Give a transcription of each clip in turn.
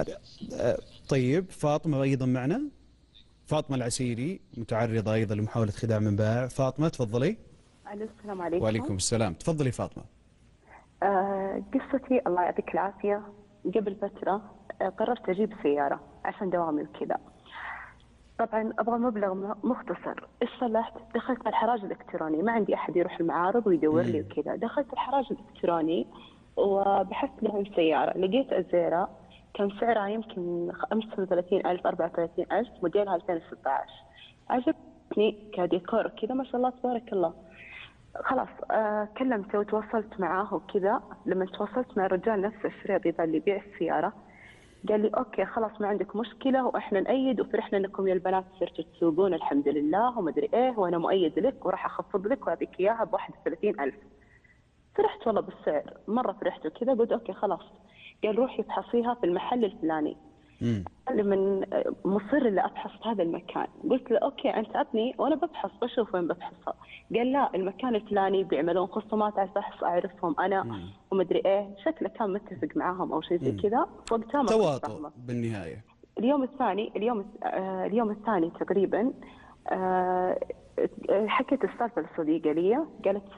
هذا. طيب فاطمة أيضا معنا، فاطمة العسيري متعرضة أيضا لمحاولة خداع من بائع. فاطمة تفضلي. الو، السلام عليكم. وعليكم السلام، تفضلي فاطمة. قصتي الله يعطيك العافية. قبل فترة قررت أجيب سيارة عشان دوامي وكذا. طبعا أبغى مبلغ مختصر. إيش صلحت؟ دخلت على الحراج الإلكتروني، ما عندي أحد يروح المعارض ويدور لي وكذا. دخلت الحراج الإلكتروني وبحثت لهم سيارة، لقيت أزيرا كان سعرها يمكن 35,000 34,000، موديلها 2016. عجبتني كديكور كذا ما شاء الله تبارك الله. خلاص كلمته وتواصلت معاه وكذا. لما تواصلت مع الرجال نفسه الشريط ذا اللي يبيع السيارة، قال لي اوكي خلاص ما عندك مشكلة واحنا نأيد وفرحنا انكم يا البنات صرتوا تسوقون الحمد لله ومدري ايه، وانا مؤيد لك وراح اخفض لك واعطيك اياها ب 31,000. فرحت والله بالسعر، مرة فرحت وكذا. قلت اوكي خلاص. قال روحي افحصيها في المحل الفلاني. من مصر اللي ابحث في هذا المكان. قلت له اوكي انت عطني وانا ببحث بشوف وين ببحثها. قال لا المكان الفلاني بيعملون خصومات على الفحص، اعرفهم انا ومدري ايه. شكله كان متفق معاهم او شيء زي كذا. فوقتها ما كنت تواطؤ فاهمه. بالنهاية. اليوم الثاني تقريبا حكيت السالفه لصديقه لي. قالت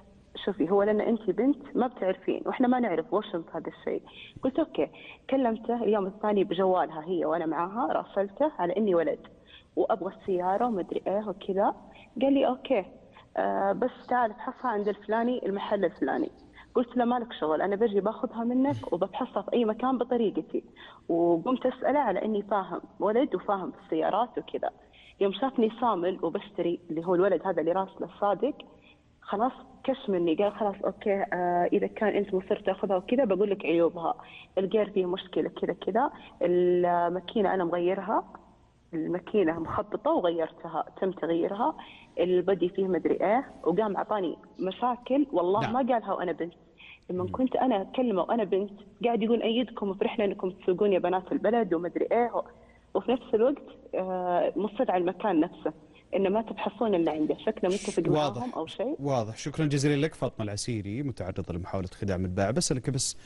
شوفي هو لان انت بنت ما بتعرفين واحنا ما نعرف وش هذا الشيء. قلت اوكي. كلمته اليوم الثاني بجوالها هي وانا معاها، راسلته على اني ولد وابغى السياره ومدري ايه وكذا. قال لي اوكي بس تعال ابحثها عند الفلاني المحل الفلاني. قلت له مالك شغل، انا بجي باخذها منك وببحثها في اي مكان بطريقتي. وقمت اساله على اني فاهم ولد وفاهم في السيارات وكذا. يوم شافني صامل وبشتري اللي هو الولد هذا اللي راسله الصادق، خلاص كش مني. قال خلاص اوكي اذا كان انت مصر تاخذها وكذا بقول لك عيوبها. الجير فيه مشكله كذا كذا، الماكينه انا مغيرها، الماكينه مخبطه وغيرتها تم تغييرها، البدي فيه مدري ايه. وقام اعطاني مشاكل والله نعم. ما قالها وانا بنت. لما كنت انا اكلمه وانا بنت قاعد يقول ايدكم وفرحنا انكم تسوقون يا بنات البلد ومدري ايه. وفي نفس الوقت مصر على المكان نفسه انه ما تبحثون الا عنده. شكله متفق معاهم او شيء. واضح. شكرا جزيلا لك فاطمة العسيري متعرضة لمحاولة خداع من بائع. بسألك بس